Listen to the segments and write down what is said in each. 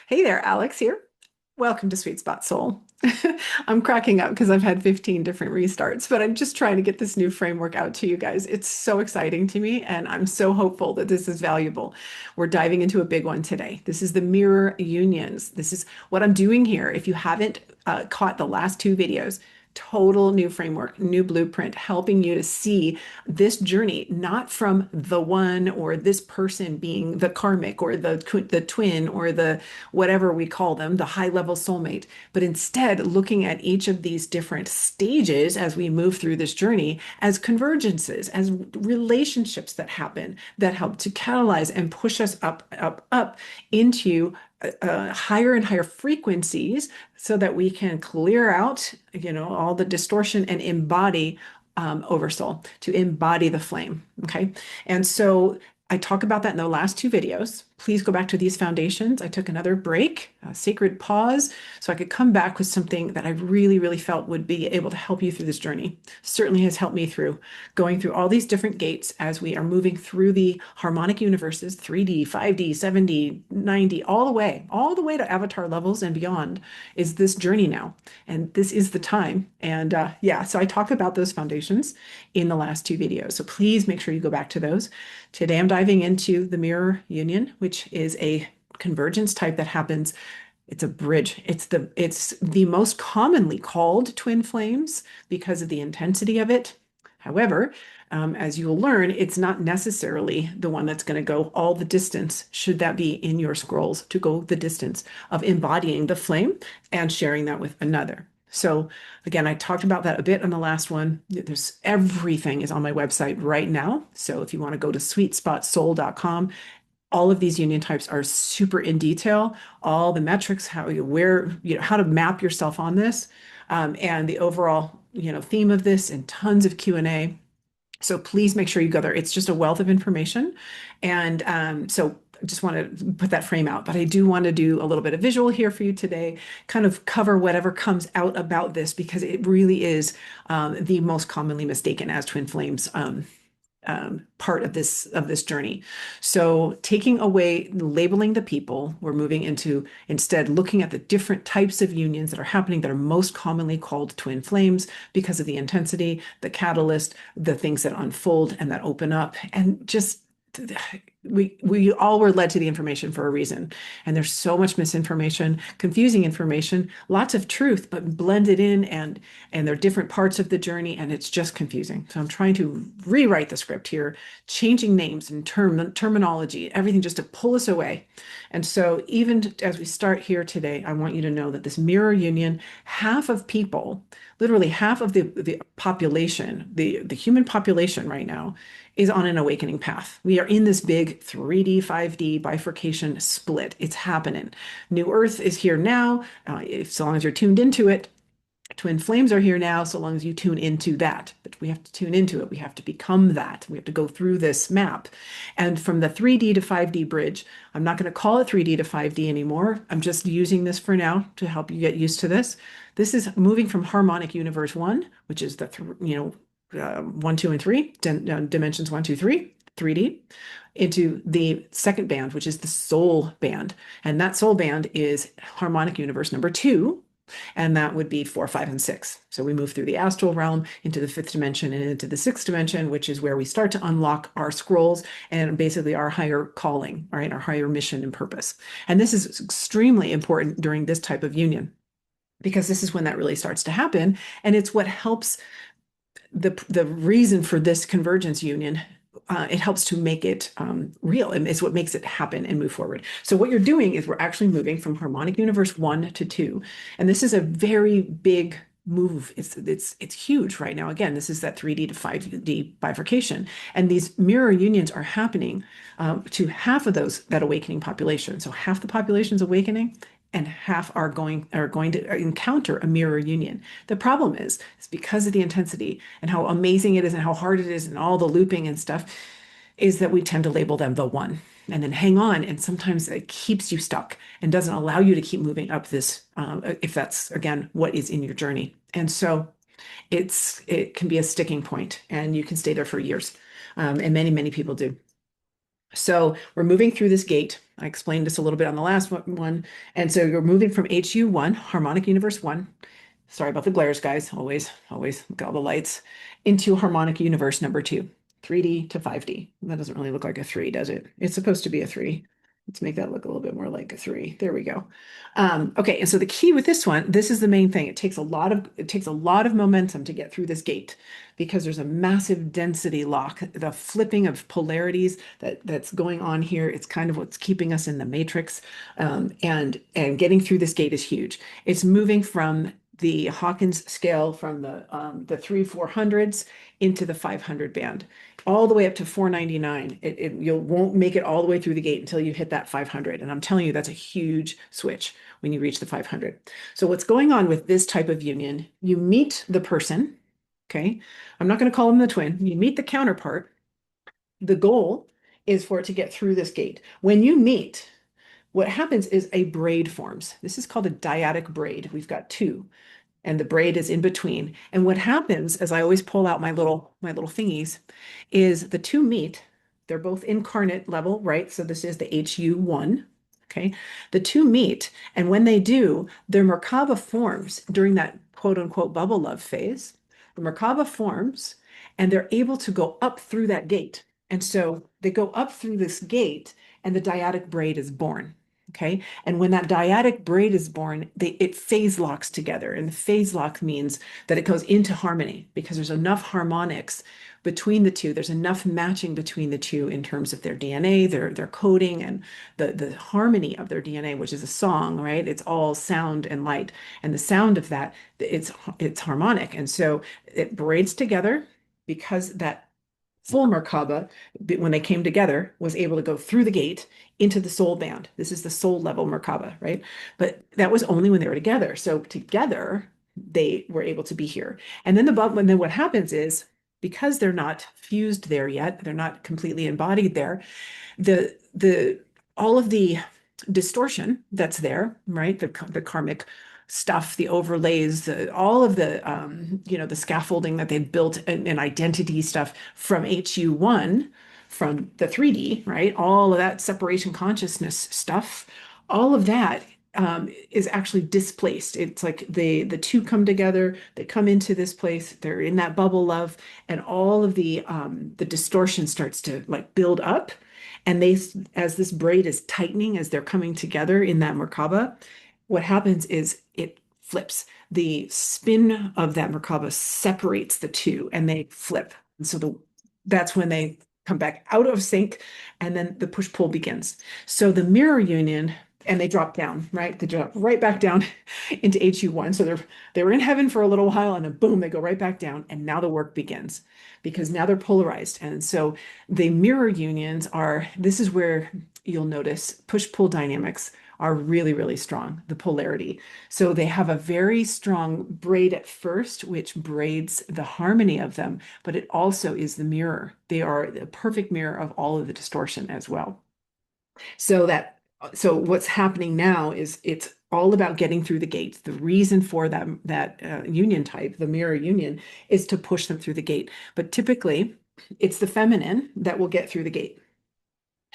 Hey there, Alex here. Welcome to Sweet Spot Soul. I'm cracking up because I've had 15 different restarts, but I'm just trying to get this new framework out to you guys. It's so exciting to me, and I'm so hopeful that this is valuable. We're diving into a big one today. This is the mirror unions. This is what I'm doing here. If you haven't caught the last two videos, total new framework, new blueprint, helping you to see this journey, not from the one or this person being the karmic or the twin or the whatever we call them, the high level soulmate, but instead looking at each of these different stages as we move through this journey as convergences, as relationships that happen that help to catalyze and push us up, up, up into higher and higher frequencies so that we can clear out, all the distortion and embody oversoul, to embody the flame. Okay. And so I talk about that in the last two videos. Please go back to these foundations. I took another break, a sacred pause, so I could come back with something that I really, really felt would be able to help you through this journey. Certainly has helped me through going through all these different gates as we are moving through the harmonic universes, 3D, 5D, 7D, 9D, all the way to avatar levels and beyond is this journey now. And this is the time. And yeah, so I talk about those foundations in the last two videos. So please make sure you go back to those. Today I'm diving into the mirror union, which is a convergence type that happens. It's a bridge. It's the most commonly called twin flames because of the intensity of it. However, as you will learn, it's not necessarily the one that's going to go all the distance, should that be in your scrolls, to go the distance of embodying the flame and sharing that with another. So again, I talked about that a bit on the last one. There's everything is on my website right now. So if you want to go to sweetspotsoul.com, all of these union types are super in detail, all the metrics, how to map yourself on this, and the overall, theme of this, and tons of Q&A. So please make sure you go there. It's just a wealth of information. And so I just want to put that frame out, but I do want to do a little bit of visual here for you today, kind of cover whatever comes out about this, because it really is the most commonly mistaken as twin flames part of this journey. So taking away labeling the people, we're moving into instead looking at the different types of unions that are happening that are most commonly called twin flames because of the intensity, the catalyst, the things that unfold and that open up, and just we all were led to the information for a reason. And there's so much misinformation, confusing information, lots of truth, but blended in, and they're different parts of the journey, and it's just confusing. So I'm trying to rewrite the script here, changing names and terminology, everything just to pull us away. And so even as we start here today, I want you to know that this mirror union, half of people, literally half of the population, the human population right now, is on an awakening path. We are in this big 3D, 5D bifurcation split. It's happening. New Earth is here now. So long as you're tuned into it, twin flames are here now, so long as you tune into that. But we have to tune into it. We have to become that. We have to go through this map. And from the 3D to 5D bridge, I'm not going to call it 3D to 5D anymore. I'm just using this for now to help you get used to this. This is moving from harmonic universe 1, which is the 1, 2, and 3, dimensions 1, 2, 3, 3D, into the second band, which is the soul band. And that soul band is harmonic universe number 2, and that would be 4, 5, and 6. So we move through the astral realm into the 5th dimension and into the 6th dimension, which is where we start to unlock our scrolls and basically our higher calling, right? Our higher mission and purpose. And this is extremely important during this type of union, because this is when that really starts to happen. And it's what helps the reason for this convergence union. It helps to make it real, and it's what makes it happen and move forward. So what you're doing is we're actually moving from harmonic universe 1 to 2, and this is a very big move. It's huge right now. Again, this is that 3D to 5D bifurcation, and these mirror unions are happening to half of that awakening population. So half the population's awakening, and half are going to encounter a mirror union. The problem is because of the intensity and how amazing it is and how hard it is and all the looping and stuff, is that we tend to label them the one and then hang on. And sometimes it keeps you stuck and doesn't allow you to keep moving up this, if that's, again, what is in your journey. And so it can be a sticking point, and you can stay there for years. And many, many people do. So we're moving through this gate. I explained this a little bit on the last one. And so you're moving from HU1, harmonic universe 1. Sorry about the glares, guys. Always look at all the lights. Into harmonic universe number 2, 3D to 5D. That doesn't really look like a 3, does it? It's supposed to be a 3. Let's make that look a little bit more like a 3. There we go. Okay, and so the key with this one, this is the main thing. It takes a lot of momentum to get through this gate because there's a massive density lock, the flipping of polarities that's going on here. It's kind of what's keeping us in the matrix. And getting through this gate is huge. It's moving from the Hawkins scale from the 3/400s into the 500 band, all the way up to 499. You won't make it all the way through the gate until you hit that 500. And I'm telling you, that's a huge switch when you reach the 500. So what's going on with this type of union, you meet the person, okay? I'm not going to call them the twin. You meet the counterpart. The goal is for it to get through this gate. When you meet, what happens is a braid forms. This is called a diatic braid. We've got two, and the braid is in between. And what happens, as I always pull out my little thingies, is the two meet. They're both incarnate level, right? So this is the HU1. Okay, the two meet, and when they do, their Merkaba forms during that quote unquote bubble love phase. The Merkaba forms, and they're able to go up through that gate. And so they go up through this gate, and the diatic braid is born. Okay. And when that diatic braid is born, it phase locks together. And the phase lock means that it goes into harmony because there's enough harmonics between the two. There's enough matching between the two in terms of their DNA, their coding, and the harmony of their DNA, which is a song, right? It's all sound and light. And the sound of that, it's harmonic. And so it braids together because that full Merkaba, when they came together, was able to go through the gate into the soul band. This is the soul level Merkaba, right? But that was only when they were together. So together, they were able to be here. And then then what happens is, because they're not fused there yet, they're not completely embodied there, the all of the distortion that's there, right? The karmic stuff, the overlays, all of the scaffolding that they built and identity stuff from HU1, from the 3D, right? All of that separation consciousness stuff, all of that is actually displaced. It's like the two come together, they come into this place, they're in that bubble love, and all of the distortion starts to like build up. And as this braid is tightening, as they're coming together in that Merkaba, what happens is it flips. The spin of that Merkaba separates the two and they flip. And so that's when they come back out of sync, and then the push-pull begins. So the mirror union, and they drop down, right? They drop right back down into HU1. So they were in heaven for a little while, and then boom, they go right back down. And now the work begins because now they're polarized. And so the mirror unions this is where you'll notice push-pull dynamics are really, really strong, the polarity. So they have a very strong braid at first, which braids the harmony of them, but it also is the mirror. They are the perfect mirror of all of the distortion as well. So what's happening now is it's all about getting through the gate. The reason for that union type, the mirror union, is to push them through the gate. But typically, it's the feminine that will get through the gate.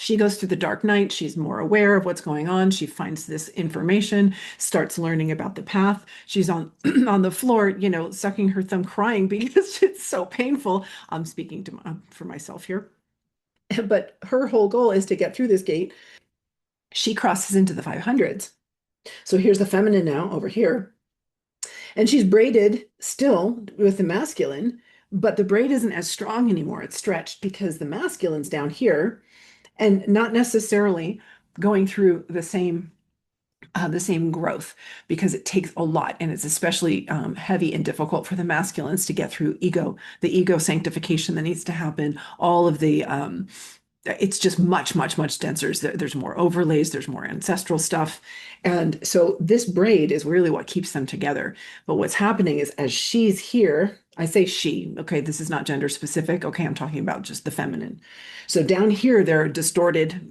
She goes through the dark night. She's more aware of what's going on. She finds this information, starts learning about the path. She's on on the floor, sucking her thumb, crying because it's so painful. I'm speaking for myself here. But her whole goal is to get through this gate. She crosses into the 500s. So here's the feminine now over here. And she's braided still with the masculine, but the braid isn't as strong anymore. It's stretched because the masculine's down here and not necessarily going through the same growth, because it takes a lot, and it's especially heavy and difficult for the masculines to get through the ego sanctification that needs to happen. All of the it's just much, much, much denser. There's more overlays, there's more ancestral stuff. And so this braid is really what keeps them together. But what's happening is, as she's here, I say she. Okay, this is not gender specific. Okay, I'm talking about just the feminine. So down here, they're distorted,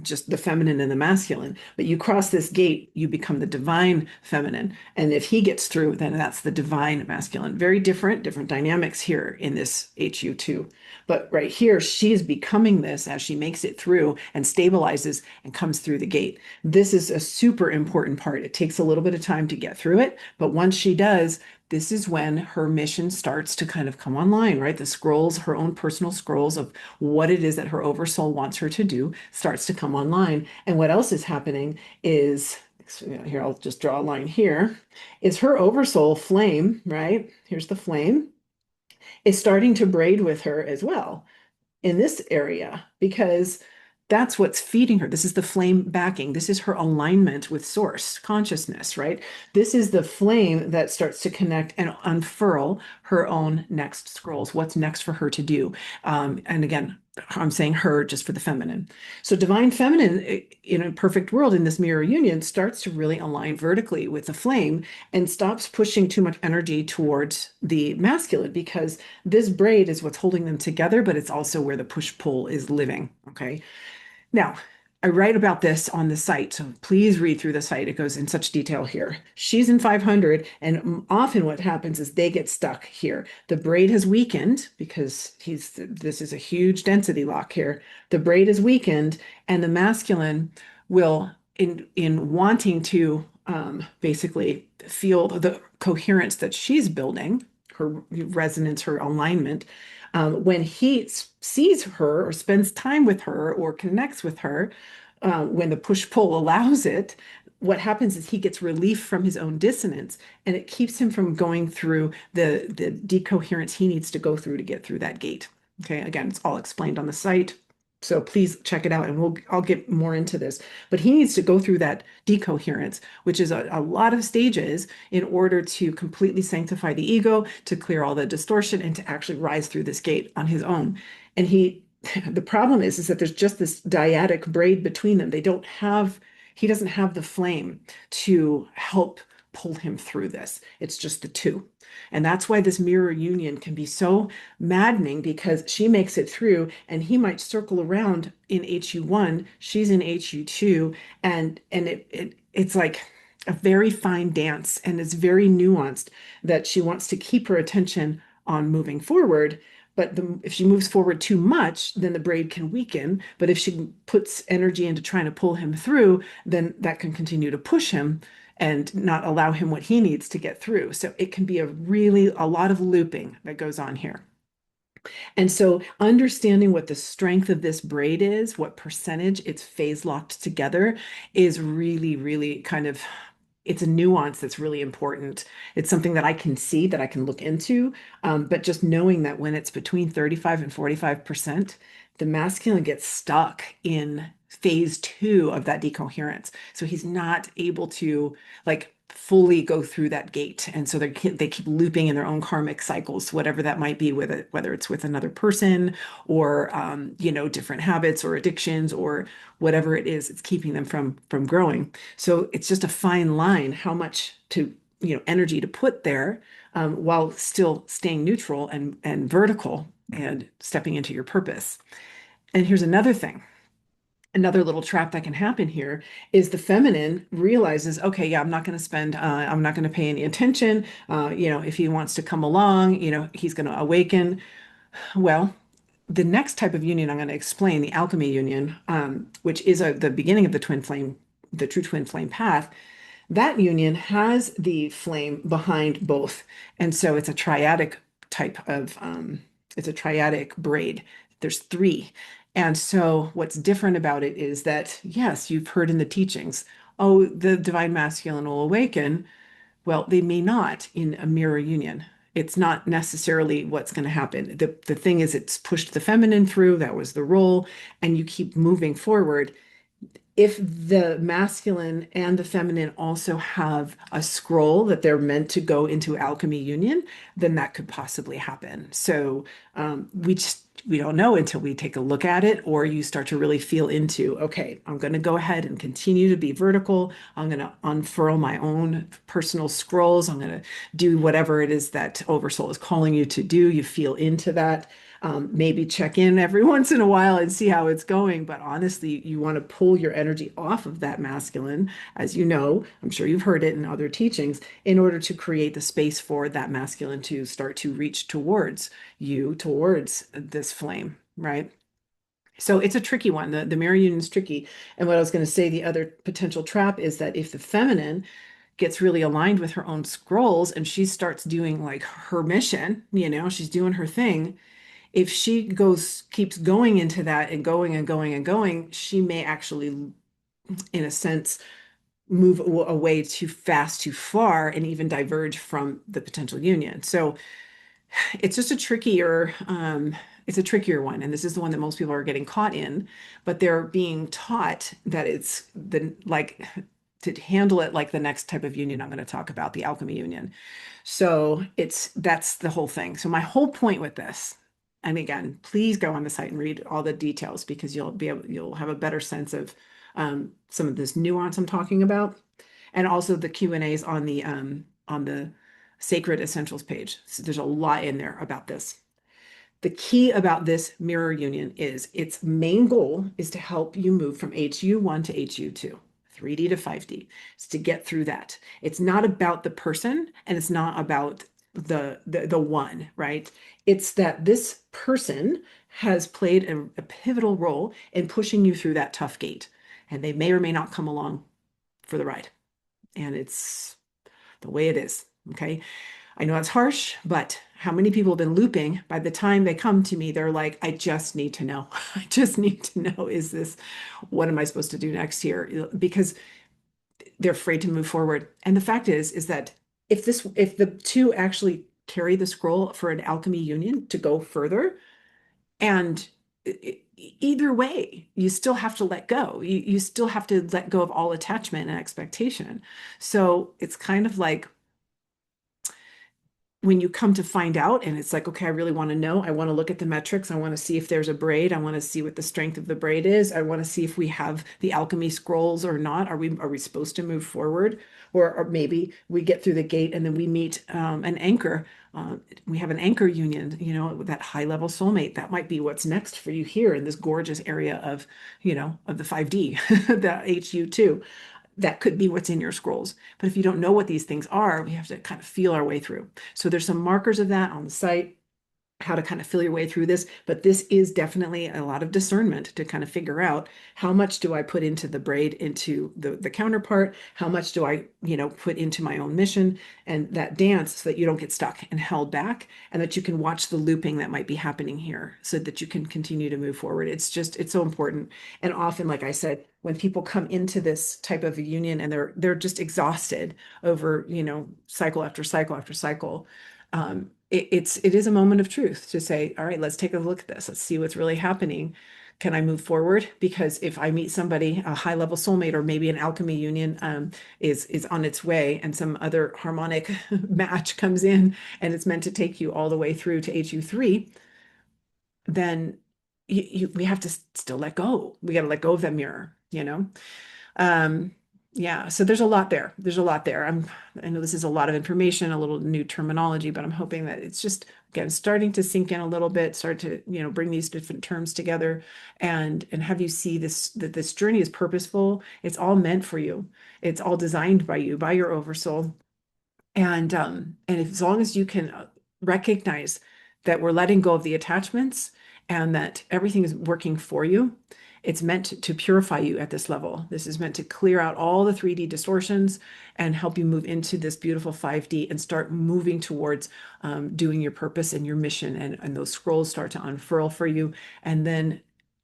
just the feminine and the masculine. But you cross this gate, you become the divine feminine. And if he gets through, then that's the divine masculine. Very different dynamics here in this HU2. But right here, she's becoming this as she makes it through and stabilizes and comes through the gate. This is a super important part. It takes a little bit of time to get through it, but once she does, this is when her mission starts to kind of come online, right? The scrolls, her own personal scrolls of what it is that her oversoul wants her to do starts to come online. And what else is happening is, here, I'll just draw a line here, is her oversoul flame, right? Here's the flame, is starting to braid with her as well in this area because that's what's feeding her. This is the flame backing. This is her alignment with source consciousness, right? This is the flame that starts to connect and unfurl her own next scrolls. What's next for her to do? And again, I'm saying her just for the feminine. So divine feminine in a perfect world in this mirror union starts to really align vertically with the flame and stops pushing too much energy towards the masculine because this braid is what's holding them together, but it's also where the push-pull is living, okay? Now, I write about this on the site, so please read through the site. It goes in such detail here. She's in 500, and often what happens is they get stuck here. The braid has weakened because this is a huge density lock here. The braid is weakened, and the masculine will, in wanting to basically feel the coherence that she's building, her resonance, her alignment, when he sees her or spends time with her or connects with her, when the push-pull allows it, what happens is he gets relief from his own dissonance, and it keeps him from going through the decoherence he needs to go through to get through that gate. Okay, again, it's all explained on the site. So please check it out and I'll get more into this. But he needs to go through that decoherence, which is a lot of stages in order to completely sanctify the ego, to clear all the distortion, and to actually rise through this gate on his own. And the problem is that there's just this diatic braid between them. He doesn't have the flame to help pull him through this. It's just the two. And that's why this mirror union can be so maddening because she makes it through and he might circle around in HU1, she's in HU2, and it's like a very fine dance and it's very nuanced that she wants to keep her attention on moving forward. But if she moves forward too much, then the braid can weaken. But if she puts energy into trying to pull him through, then that can continue to push him and not allow him what he needs to get through. So it can be a lot of looping that goes on here. And so understanding what the strength of this braid is, what percentage it's phase locked together is really, really it's a nuance that's really important. It's something that I can see, that I can look into, but just knowing that when it's between 35 and 45%, the masculine gets stuck in phase 2 of that decoherence. So he's not able to fully go through that gate. And so they keep looping in their own karmic cycles, whatever that might be, whether it's with another person or, different habits or addictions or whatever it is, it's keeping them from growing. So it's just a fine line, how much energy to put there, while still staying neutral and vertical and stepping into your purpose. And here's another thing. Another little trap that can happen here is the feminine realizes, okay, yeah, I'm not going to pay any attention. If he wants to come along, he's going to awaken. Well, the next type of union I'm going to explain, the alchemy union, which is the beginning of the twin flame, the true twin flame path. That union has the flame behind both. And so it's a triadic it's a triadic braid. There's 3. And so what's different about it is that, yes, you've heard in the teachings, oh, the divine masculine will awaken. Well, they may not in a mirror union. It's not necessarily what's going to happen. The thing is, it's pushed the feminine through. That was the role. And you keep moving forward. If the masculine and the feminine also have a scroll that they're meant to go into alchemy union, then that could possibly happen. So we don't know until we take a look at it, or you start to really feel into, okay, I'm going to go ahead and continue to be vertical. I'm going to unfurl my own personal scrolls. I'm going to do whatever it is that Oversoul is calling you to do. You feel into that. Maybe check in every once in a while and see how it's going. But honestly, you want to pull your energy off of that masculine, as you know, I'm sure you've heard it in other teachings, in order to create the space for that masculine to start to reach towards you, towards this flame, right? So it's a tricky one. The mirror union is tricky. And what I was going to say, the other potential trap is that if the feminine gets really aligned with her own scrolls and she starts doing like her mission, she's doing her thing, if she keeps going into that and going and going and going, she may actually, in a sense, move away too fast, too far, and even diverge from the potential union. So it's just it's a trickier one. And this is the one that most people are getting caught in, but they're being taught that it's to handle it like the next type of union I'm going to talk about, the alchemy union. So that's the whole thing. So my whole point with this, and again, please go on the site and read all the details because you'll have a better sense of some of this nuance I'm talking about, and also the Q&As on the Sacred Essentials page. So there's a lot in there about this. The key about this mirror union is its main goal is to help you move from HU1 to HU2. 3D to 5D. It's to get through that. It's not about the person and it's not about the one, right? It's that this person has played a pivotal role in pushing you through that tough gate, and they may or may not come along for the ride. And it's the way it is, okay? I know it's harsh, but how many people have been looping? By the time they come to me, they're like, I just need to know. I just need to know, what am I supposed to do next here? Because they're afraid to move forward. And the fact is that if the two actually carry the scroll for an alchemy union to go further, and either way, you still have to let go. You still have to let go of all attachment and expectation. So it's kind of like, when you come to find out and it's like, okay, I really want to know, I want to look at the metrics, I want to see if there's a braid, I want to see what the strength of the braid is, I want to see if we have the alchemy scrolls or not. Are we supposed to move forward, or maybe we get through the gate and then we meet an anchor, we have an anchor union, that high level soulmate. That might be what's next for you here in this gorgeous area of the 5D, the HU2. That could be what's in your scrolls. But if you don't know what these things are, we have to kind of feel our way through. So there's some markers of that on the site, how to kind of feel your way through this. But this is definitely a lot of discernment to kind of figure out, how much do I put into the braid, into the counterpart? How much do I, put into my own mission and that dance, so that you don't get stuck and held back, and that you can watch the looping that might be happening here so that you can continue to move forward. It's so important. And often, like I said, when people come into this type of a union and they're just exhausted over, cycle after cycle after cycle, it is a moment of truth to say, all right, let's take a look at this. Let's see what's really happening. Can I move forward? Because if I meet somebody, a high level soulmate, or maybe an alchemy union is on its way, and some other harmonic match comes in and it's meant to take you all the way through to HU3, then we have to still let go. We got to let go of that mirror. Um, yeah, so there's a lot there. There's a lot there. I know this is a lot of information, a little new terminology, but I'm hoping that it's just, again, starting to sink in a little bit, start to, bring these different terms together, and have you see that this journey is purposeful. It's all meant for you. It's all designed by you, by your oversoul. And as long as you can recognize that we're letting go of the attachments and that everything is working for you, it's meant to purify you at this level. This is meant to clear out all the 3D distortions and help you move into this beautiful 5D and start moving towards doing your purpose and your mission. And those scrolls start to unfurl for you. And then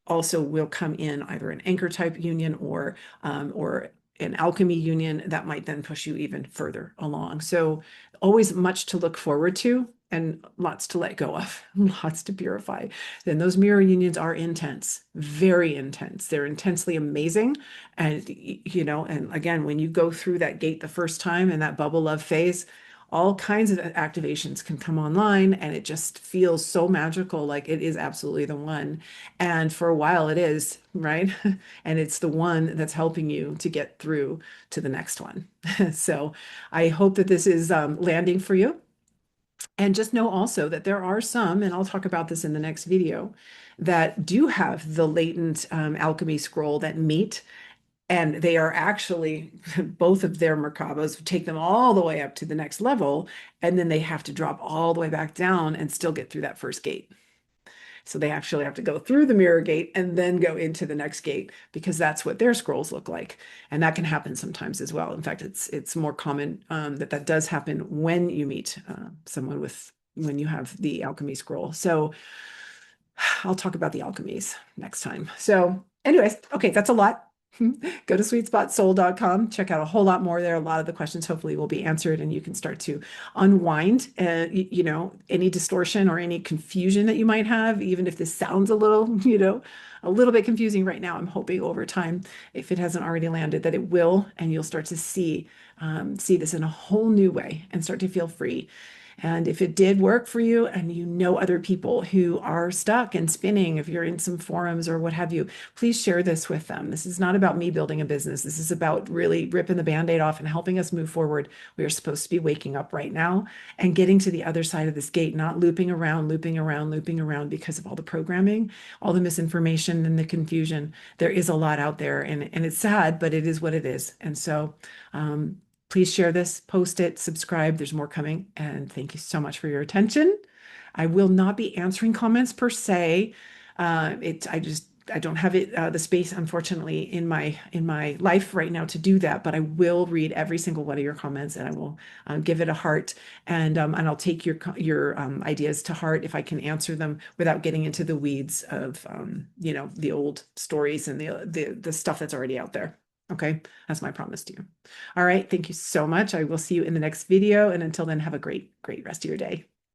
also will come in either an anchor type union or an alchemy union that might then push you even further along. So always much to look forward to and lots to let go of, lots to purify. Then those mirror unions are intense, very intense. They're intensely amazing. And, and again, when you go through that gate the first time in that bubble love phase, all kinds of activations can come online, and it just feels so magical, like it is absolutely the one. And for a while it is, right? And it's the one that's helping you to get through to the next one. So I hope that this is landing for you. And just know also that there are some, and I'll talk about this in the next video, that do have the latent alchemy scroll that meet, and they are actually, both of their Merkabas take them all the way up to the next level, and then they have to drop all the way back down and still get through that first gate. So they actually have to go through the mirror gate and then go into the next gate, because that's what their scrolls look like. And that can happen sometimes as well. In fact, it's more common that that does happen when you meet someone with, when you have the alchemy scroll. So I'll talk about the alchemies next time. So anyways, okay, that's a lot. Go to sweetspotsoul.com, check out a whole lot more there. A lot of the questions hopefully will be answered, and you can start to unwind, you know, any distortion or any confusion that you might have, even if this sounds a little, you know, a little bit confusing right now. I'm hoping over time, if it hasn't already landed, that it will, and you'll start to see this in a whole new way and start to feel free. And if it did work for you, and you know other people who are stuck and spinning, if you're in some forums or what have you, please share this with them. This is not about me building a business. This is about really ripping the Band-Aid off and helping us move forward. We are supposed to be waking up right now and getting to the other side of this gate, not looping around, looping around, looping around because of all the programming, all the misinformation and the confusion. There is a lot out there, and it's sad, but it is what it is. And so, please share this, post it, subscribe. There's more coming. And thank you so much for your attention. I will not be answering comments per se. I don't have the space, unfortunately, in my life right now to do that. But I will read every single one of your comments, and I will give it a heart, and I'll take your ideas to heart if I can answer them without getting into the weeds of you know, the old stories and the stuff that's already out there. Okay, that's my promise to you. All right, thank you so much. I will see you in the next video. And until then, have a great rest of your day.